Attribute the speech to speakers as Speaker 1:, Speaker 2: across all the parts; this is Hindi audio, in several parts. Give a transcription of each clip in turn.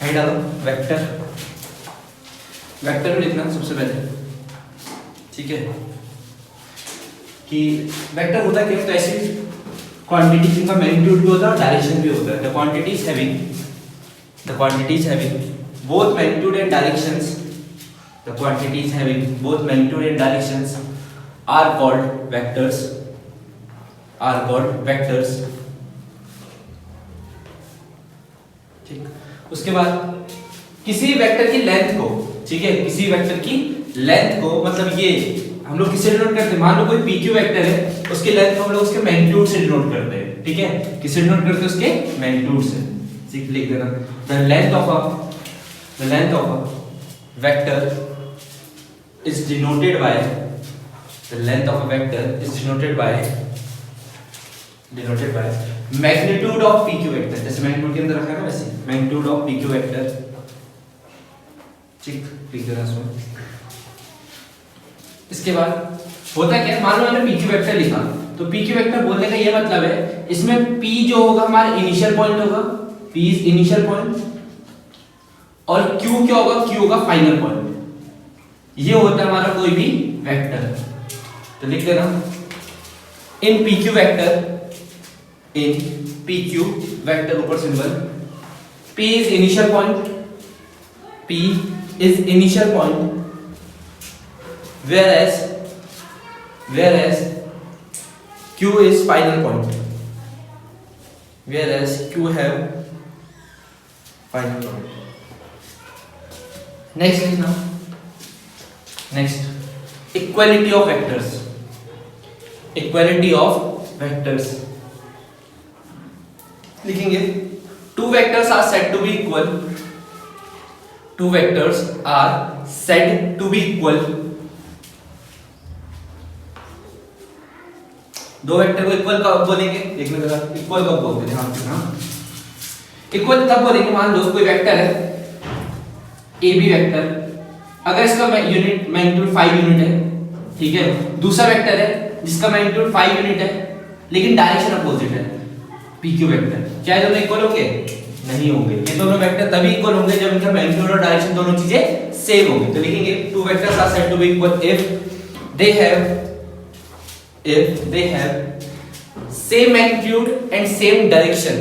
Speaker 1: यहीं डालो वेक्टर। वेक्टर में लिखना सबसे पहले, ठीक है, कि वेक्टर होता क्या है, तो ऐसी क्वांटिटी जिनका मैग्नीट्यूड भी होता है और डायरेक्शन भी होता है। The quantity is having both magnitude and directions, the quantities having both magnitude and directions are called vectors, ठीक। उसके बाद किसी वेक्टर की लेंथ को, ठीक है, किसी वेक्टर की लेंथ को, मतलब ये हम लोग किससे डिनोट करते हैं, मान लो कोई PQ वेक्टर है, उसकी लेंथ को हम लोग उसके मैग्नीट्यूड से डिनोट करते हैं, ठीक है, किससे डिनोट करते हैं, उसके मैग्नीट्यूड से, ठीक, लिख देना। The length of a vector is denoted by magnitude of PQ vector, जैसे मैग्नीट्यूड के अंदर रखा है ना वैसे magnitude of PQ vector, ठीक, लिख देना इसमें। इसके बाद होता क्या है, मान लो मैंने PQ वेक्टर लिखा, तो PQ वेक्टर बोलने का ये मतलब है, इसमें P जो होगा हमारा इनिशियल पॉइंट होगा, P इज इनिशियल पॉइंट, और Q क्या होगा, Q होगा फाइनल पॉइंट। ये होता है हमारा कोई भी वेक्टर, तो लिख देना इन PQ वेक्टर ऊपर symbol, P is initial point, whereas Q is final point, next equality of vectors लिखेंगे। two vectors are said to be equal, दो वेक्टर को इक्वल कब बोलेंगे, देखने का इक्वल कब बोलते हैं, हाँ, इक्वल तब बोलेंगे, मान लो कोई वेक्टर है AB वेक्टर, अगर इसका यूनिट मैग्नीट्यूड 5 यूनिट है, ठीक है, दूसरा वेक्टर है जिसका मैग्नीट्यूड 5 यूनिट है लेकिन डायरेक्शन अपोजिट है, PQ वेक्टर, क्या ये दोनों इक्वल होंगे, नहीं होंगे। ये दोनों वेक्टर तभी इक्वल होंगे जब इनका मैग्नीट्यूड और डायरेक्शन दोनों चीजें सेम होंगी। तो लिखेंगे two vectors are said to be equal if they have same magnitude and same direction,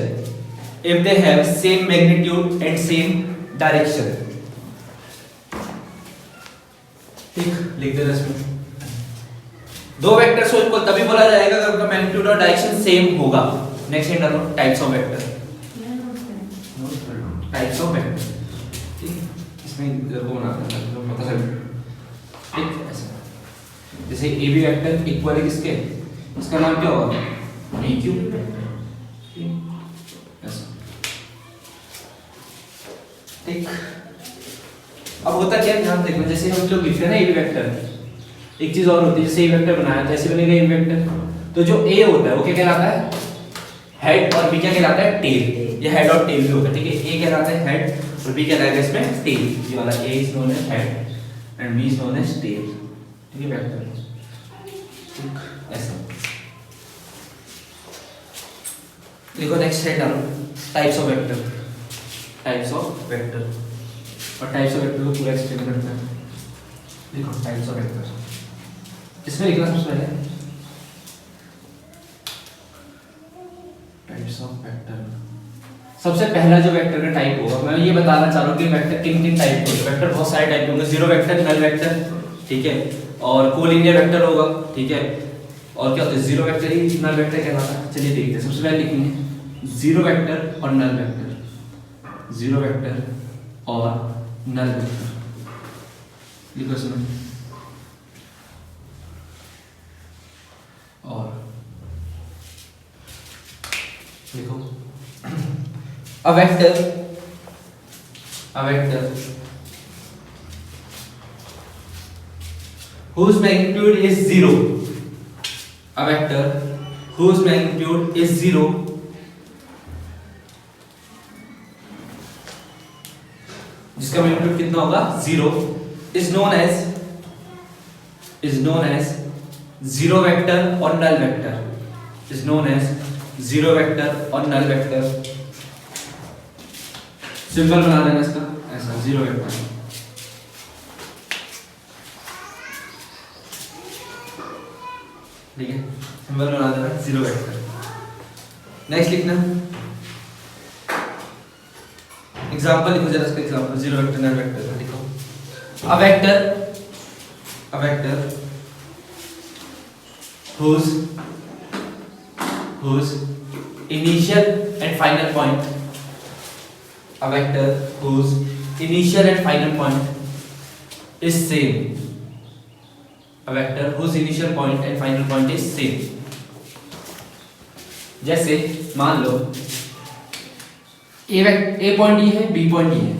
Speaker 1: ठीक, लिख देना इसमें। दो वेक्टर्स को इक्वल तभी बोला जाएगा अगर उनका मैग्नीट्यूड और डायरेक्शन सेम होगा। नेक्स्ट डालो टाइप्स ऑफ वेक्टर, ठीक, इसमें वो बनाना है तो पता चल, ठीक, ऐसा जैसे AB वेक्टर इक्वल है किसके, इसका नाम क्या होगा, PQ, ऐसा, ठीक। अब होता क्या है, ध्यान देखना, जैसे हम लोग लिखते हैं ना AB वेक्टर, एक चीज और होती है, जैसे AB वेक्टर बनाया तो ऐसे बनेगा AB वेक्टर, तो जो A होता है वो क्या कहलाता है, हेड, और B क्या कहलाता है, टेल। ये हेड और टेल भी होता है, ठीक है, A कहलाता है हेड और B कहलाएगा इसमें टेल। ये वाला A is known as head and B is known as tail, ठीक है, वेक्टर, ठीक, ऐसा। देखो नेक्स्ट है डालो टाइप्स ऑफ वेक्टर, और टाइप्स ऑफ वेक्टर को पूरा एक्सप्लेन करते हैं। देखो टाइप्स ऑफ वेक्टर, इसमें लिखना सबसे पहले टाइप्स ऑफ वेक्टर। सबसे पहला जो वेक्टर का टाइप होगा, मैं ये बताना चाह रहा हूँ कि वेक्टर किन किन टाइप के होते हैं। वेक्टर बहुत सारे टाइप के होंगे, जीरो वेक्टर, नल वेक्टर, ठीक है, और कोलिनियर वेक्टर होगा, ठीक है, और क्या होता है, जीरो वेक्टर ही नल वेक्टर कहलाता है। चलिए देखते हैं, सबसे पहले लिखेंगे जीरो वेक्टर और नल वेक्टर, जीरो वेक्टर और नल वेक्टर, लिखो इसमें, और लिखो a vector whose magnitude is 0, a vector whose magnitude is 0 जिसका मैग्नीट्यूड कितना होगा, 0, is known as zero vector और null vector, is known as zero vector और नल वेक्टर। सिंबल बना देना इसका ऐसा, जीरो वेक्टर। ठीक है, सिंबल बना देना जीरो वेक्टर। नेक्स्ट लिखना एग्जांपल लिखो जरा इसका example, zero vector null vector का लिखो। A vector whose initial and final point, a vector whose initial and final point is same, a vector whose initial point and final point is same। जैसे मान लो ए पॉइंट ये है, बी पॉइंट ये है।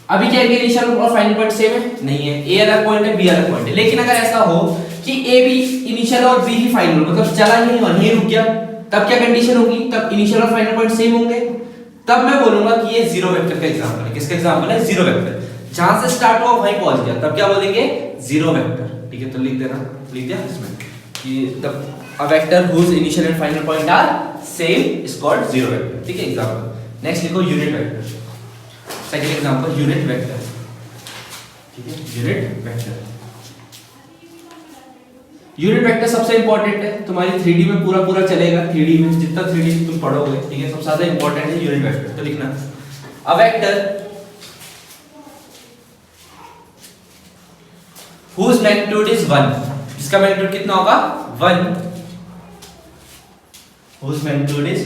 Speaker 1: अभी क्या है, इनिशियल और फाइनल पॉइंट सेम है? नहीं है, ए अलग पॉइंट है, बी अलग पॉइंट है। लेकिन अगर ऐसा हो कि ए भी इनिशियल और बी ही फाइनल, मतलब चला ही नहीं, वहीं रुक गया, तब क्या कंडीशन होगी? तब इनिशियल और फाइनल पॉइंट सेम होंगे, तब मैं बोलूंगा कि ये जीरो वेक्टर का एग्जांपल है। किसका एग्जांपल है? Zero vector. जहां से स्टार्ट हुआ वहीं पहुंच गया, तब क्या बोलेंगे? Zero vector. ठीक है, तो लिख देना, लिख दिया इसमें कि the a vector whose initial and final point are same is called zero vector। ठीक है, एग्जांपल। नेक्स्ट लिखो unit vector. Second example unit vector. ठीक है, यूनिट वेक्टर। यूनिट वेक्टर सबसे इंपॉर्टेंट है, तुम्हारी 3D में पूरा चलेगा। 3D में जितना 3D तुम पढ़ोगे, ठीक है, सबसे ज्यादा इंपॉर्टेंट है यूनिट वेक्टर। तो लिखना अ वेक्टर whose magnitude is 1, इसका मैग्नीट्यूड कितना होगा? 1। whose magnitude is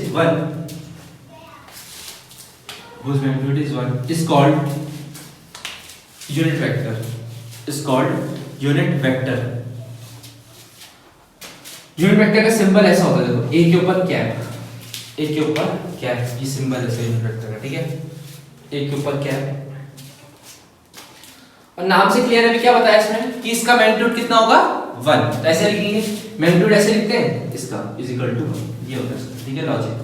Speaker 1: 1 is called unit vector, is called unit vector। Unit vector का सिंबल ऐसा होता है, देखो ए के ऊपर कैप, ए के ऊपर कैप, ये सिंबल है यूनिट वेक्टर का। ठीक है, ए के ऊपर कैप। और नाम से क्लियर है क्या बताया इसमें कि इसका मैग्नीट्यूड कितना होगा? 1। तो ऐसे लिखेंगे, मैग्नीट्यूड ऐसे लिखते हैं, इसका इज इक्वल टू 1, ये होता है इसका। ठीक है, लॉजिक।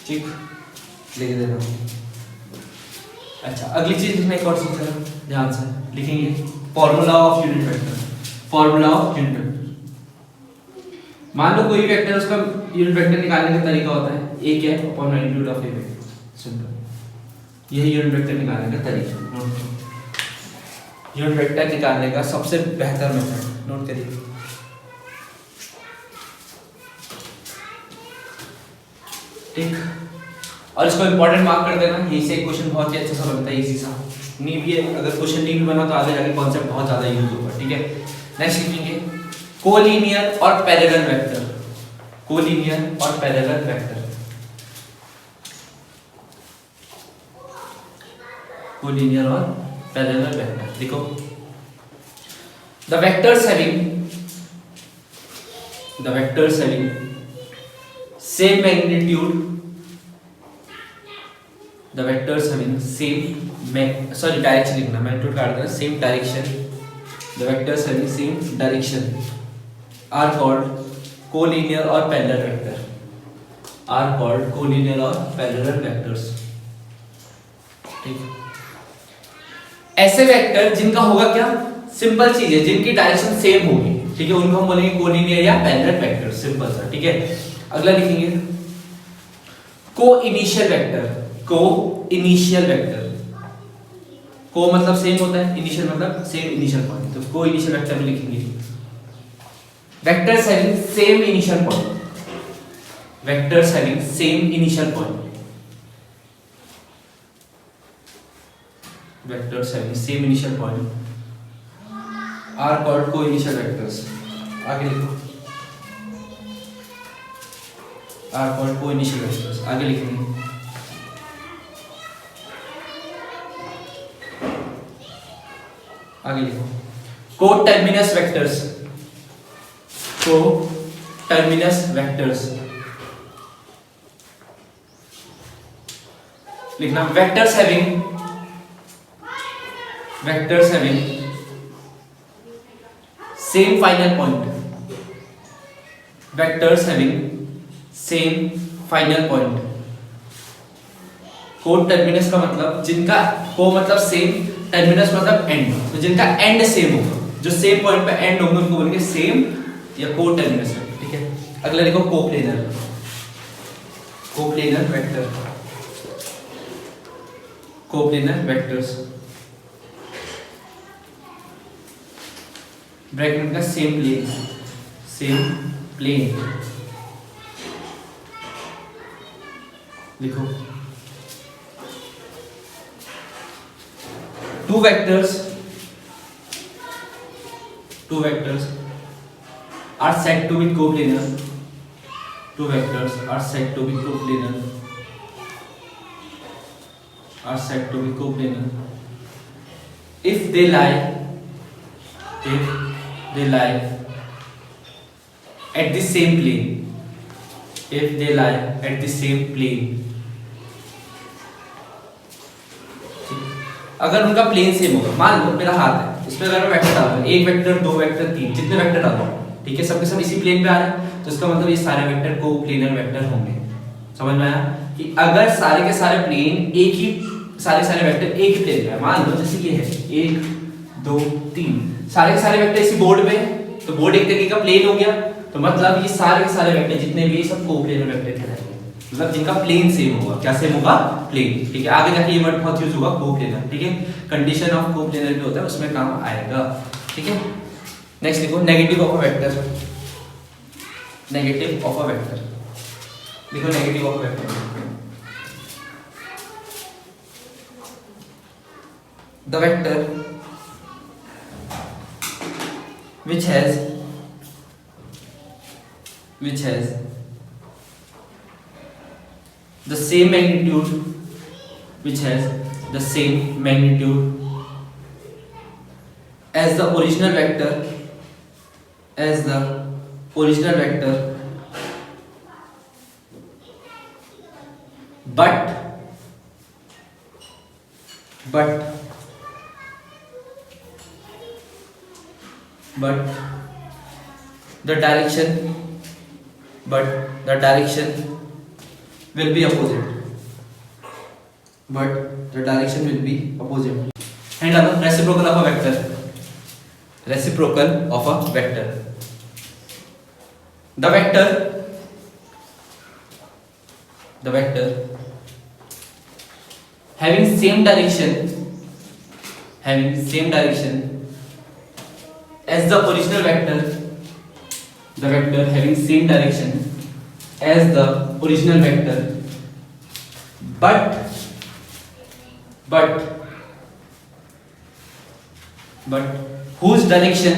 Speaker 1: ठीक, लिख देना। अच्छा, अगली चीज लिखना, एक और चीज ध्यान से लिखेंगे, formula of unit vector. Formula of unit vector, मान लो कोई वेक्टर, उसका यूनिट वेक्टर निकालने का तरीका होता है a cap upon magnitude of A vector. Simple, यही यूनिट वेक्टर निकालने का तरीका। नोट करो, यूनिट वेक्टर निकालने का सबसे बेहतर मेथड, नोट करिए। ठीक, और इसको इंपॉर्टेंट मार्क कर देना, यही से क्वेश्चन बहुत ही अच्छा सा बनता है, इजी सा। नहीं भी है, अगर क्वेश्चन नहीं भी बना तो आगे जाके कॉन्सेप्ट बहुत ज्यादा यूज होगा। ठीक है, नेक्स्ट लिखेंगे कोलिनियर और पैरेलल वेक्टर। कोलिनियर और पैरेलल वेक्टर, कोलिनियर और पैरेलल वेक्टर। देखो, the vectors having same magnitude, the vectors having direction लिखना, magnitude काट देना, same direction, the vectors having same direction are called collinear or parallel vector, are called collinear or parallel vectors। ठीक, ऐसे वेक्टर जिनका होगा क्या? सिंपल चीज है, जिनकी डायरेक्शन सेम होगी। ठीक है, उनको हम बोलेंगे कोलिनियर या पैरेलल वेक्टर। सिंपल सा। ठीक है, अगला लिखेंगे को इनिशियल वेक्टर। को इनिशियल वेक्टर, को मतलब सेम होता है, इनिशियल मतलब सेम इनिशियल पॉइंट, तो को इनिशियल वेक्टर में लिखेंगे vectors having same initial point, vectors having same initial point, vectors having same initial point are called coinitial vectors. आगे लिखो, are called coinitial vectors. आगे लिखेंगे आगे लिखो coterminous vectors, coterminous vectors लिखना। Vectors having same final point, vectors having same final point. Coterminous का मतलब जिनका, को मतलब सेम, टर्मिनस मतलब एंड, तो जिनका एंड सेम होगा, जो सेम पॉइंट पे एंड होंगे उनको बोलेंगे सेम या को टर्मिनस। ठीक है, अगला देखो coplanar, coplanar vector, coplanar vectors, bracket का सेम प्लेन, सेम प्लेन लिखो। two vectors are said to be coplanar, two vectors are said to be coplanar, if they lie at the same plane, if they lie at the same plane, अगर उनका प्लेन सेम होगा, मान लो मेरा हाथ है, इस पे अगर मैं वेक्टर डाल दूं, एक वेक्टर, दो वेक्टर, तीन, जितने वेक्टर डाल दूं, ठीक है, सबके सब इसी प्लेन पे आ रहे हैं, तो इसका मतलब ये सारे वेक्टर कोप्लेनर वेक्टर होंगे। समझ में आया कि अगर सारे के सारे प्लेन एक ही, सारे वेक्टर एक ही प्लेन पे है, मान लो जैसे ये है 1 2 3, सारे के सारे वेक्टर इसी बोर्ड पे, तो बोर्ड एक तरीके का प्लेन हो गया, तो मतलब ये सारे के सारे वेक्टर जितने भी सब कोप्लेनर वेक्टर कहलाएंगे, मतलब जिनका प्लेन सेम होगा। क्या सेम होगा? प्लेन। ठीक है, आगे जाके ये वर्ड बहुत यूज होगा कोप्लेनर। ठीक है, कंडीशन ऑफ कोप्लेनर भी होता है, उसमें काम आएगा। ठीक है, नेक्स्ट लिखो negative of a vector, negative of a vector लिखो, negative of a vector, the vector which has the same magnitude, which has the same magnitude as the original vector, as the original vector, but the direction will be opposite, and reciprocal of a vector, the vector having same direction as the original vector, the vector having same direction as the original vector, but whose direction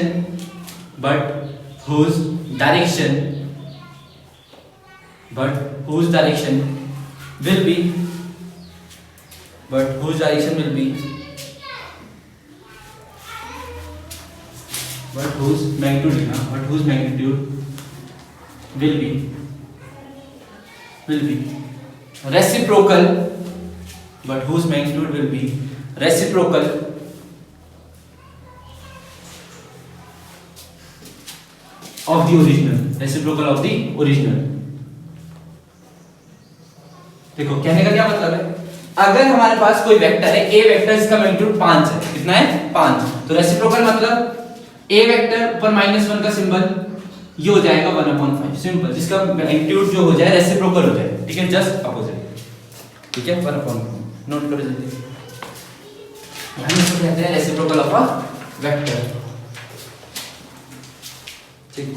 Speaker 1: will be whose magnitude will be reciprocal, of the original, देखो कहने का क्या मतलब है, अगर हमारे पास कोई वेक्टर है, ए वेक्टर, इसका मैग्नीट्यूड 5 है, कितना है 5, तो रेसिप्रोकल मतलब ए वेक्टर ऊपर -1 का सिंबल, ये हो जाएगा 1/5, सिंपल, जिसका मैग्नीट्यूड जो हो जाए रेसिप्रोकल हो जाए। ठीक है, जस्ट अपोजिट। ठीक है, 1/5 नोट करो जल्दी, हम इसको कहते हैं रेसिप्रोकल ऑफ अ वेक्टर। ठीक,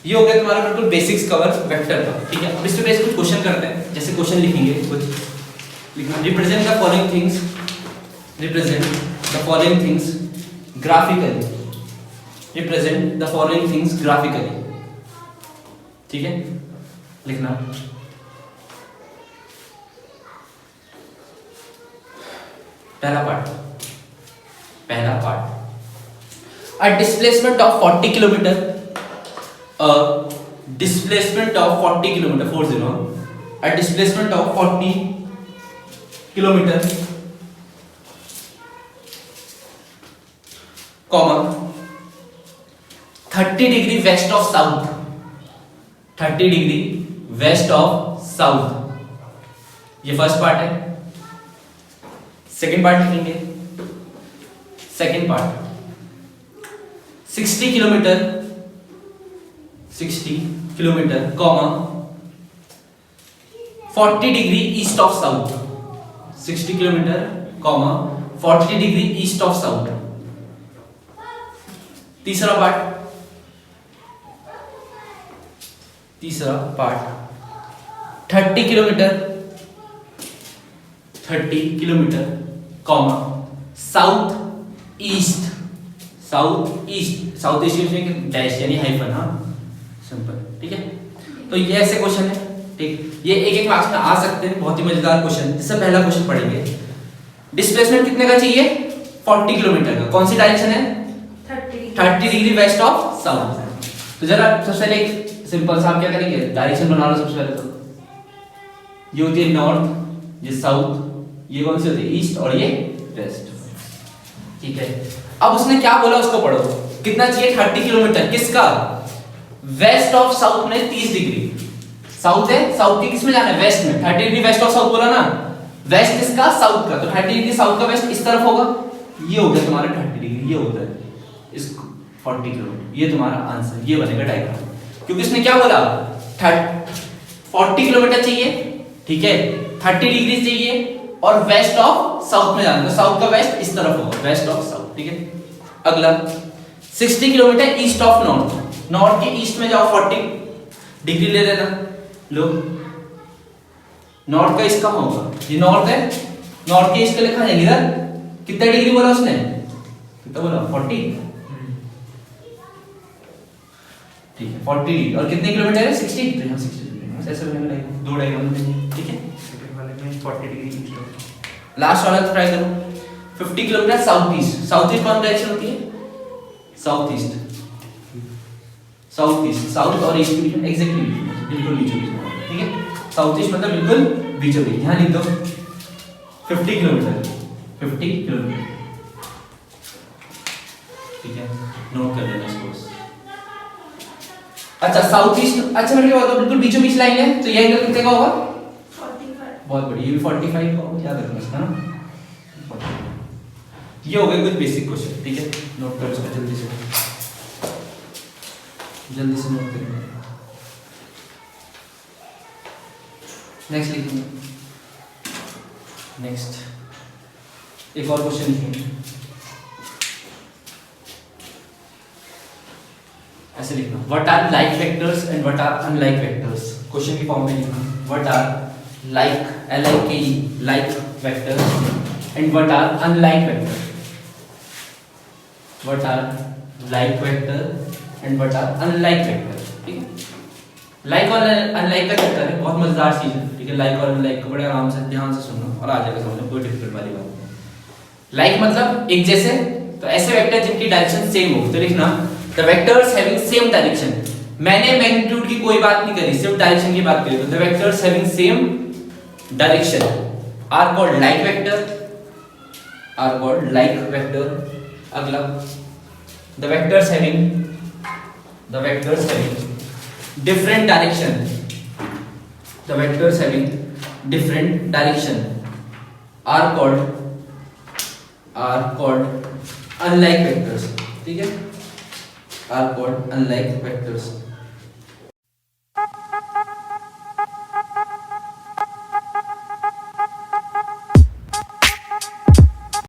Speaker 1: ये हो गया तुम्हारा बिल्कुल बेसिक्स कवर वेक्टर का। ठीक है, अब इस पे बेस कुछ क्वेश्चन करते हैं, जैसे क्वेश्चन लिखेंगे, कुछ लिखना, represent the following things graphically, ठीक है, लिखना। पहला part, a displacement of 40 kilometre, a displacement of 40 kilometer, 40, a displacement of 40 kilometer, comma 30 degree west of south, 30 degree west of south, ये फर्स्ट पार्ट है। सेकंड पार्ट लिखेंगे, second part 60 kilometre kilometre comma 40 degree east of south, 60 kilometre comma 40 degree east of south. तीसरा part 30 kilometre comma south east में डैश यानी हाइफन, हाँ सिंपल, ठीक है। तो ये ऐसे क्वेश्चन है, ठीक, ये एक मार्क्स में आ सकते हैं, बहुत ही मजेदार क्वेश्चन। इससे पहला क्वेश्चन पढ़ेंगे, डिस्प्लेसमेंट कितने का चाहिए, 40 किलोमीटर का, कौन सी डायरेक्शन है, 30 डिग्री वेस्ट ऑफ साउथ। तो जरा सबसे पहले एक सिंपल सा आप क्या करेंगे, डायरेक्शन बना लो सबसे पहले। तो ये होती है नॉर्थ, ये साउथ, ये कौन सी होती है, ईस्ट, और ये वेस्ट, ठीक है। अब उसने क्या बोला उसको पढ़ो, कितना चाहिए, 30 किलोमीटर, किसका, वेस्ट ऑफ साउथ में 30 डिग्री, साउथ है, साउथ की किसमें जाना है, वेस्ट में, 30 डिग्री वेस्ट ऑफ साउथ बोला ना, वेस्ट किसका, साउथ का, तो 30 डिग्री साउथ का वेस्ट इस तरफ होगा, ये हो गया तुम्हारा 30 डिग्री, ये होता है इस 40 किलोमीटर, ये तुम्हारा आंसर, ये बनेगा डायग्राम। क्योंकि इसने क्या बोला, 40 किलोमीटर चाहिए, ठीक है, 30 डिग्री चाहिए, और वेस्ट ऑफ साउथ में जाना, तो साउथ का वेस्ट इस तरफ होगा, वेस्ट ऑफ साउथ, ठीक है। अगला 60 kilometre east of north, north के ईस्ट में जाओ, 40 डिग्री ले लेना, लो नॉर्थ का ईस्ट कहाँ होगा, ये नॉर्थ है, नॉर्थ के ईस्ट के लिखा है इधर, कितना डिग्री बोला उसने, कितना बोला, 40, ठीक है, 40 डिग्री, और कितने किलोमीटर है, 60, तो यहाँ 60 डिग्री, ऐसे बनेगा दो डायग्राम बनेंगे, ठीक है। सेकंड वाले में 40 डिग्री ईस्ट, लास्ट वाला ट्राई करो, 50 kilometre south east, south east कौन डायरेक्शन होती है, साउथ ईस्ट, साउथ और ईस्ट के बीच में एग्जैक्टली बिल्कुल बीचों बीच, ठीक है, साउथ ईस्ट मतलब बिल्कुल बीचों बीच, यहाँ लिख दो 50 किलोमीटर, ठीक है, नोट कर लेना इसको। अच्छा साउथ ईस्ट, अच्छा मेरे को बिल्कुल बीचों बीच लाइन है, तो ये एंगल कितने का होगा, 45, बहुत बढ़िया, ये भी 45 का होगा, याद रखना इसका ना। ये हो गए कुछ बेसिक क्वेश्चन, ठीक है, नोट करो इसको जल्दी से नोट करेंगे। नेक्स्ट लिखेंगे, नेक्स्ट एक और क्वेश्चन लिखेंगे, ऐसे लिखना, what are like vectors and what are unlike vectors, question की फॉर्म में लिखना, what are like LIKE like vectors and what are unlike vectors, what are like vector and what are unlike vector, ठीक है। लाइक और अनलाइक का चैप्टर है, बहुत मजेदार चीज है, ठीक है। लाइक और अनलाइक को बड़े आराम से ध्यान से सुनना और आ जाएगा समझ, कोई डिफिकल्ट वाली बात नहीं। लाइक मतलब एक जैसे, तो ऐसे वेक्टर जिनकी डायरेक्शन सेम हो, तो लिखना the vectors having same direction, मैंने मैग्नीट्यूड की कोई बात नहीं करी, सिर्फ डायरेक्शन की बात करी, तो the vectors having same direction are called like vector, अगला the vectors having different direction are called unlike vectors, ठीक है, are called unlike vectors।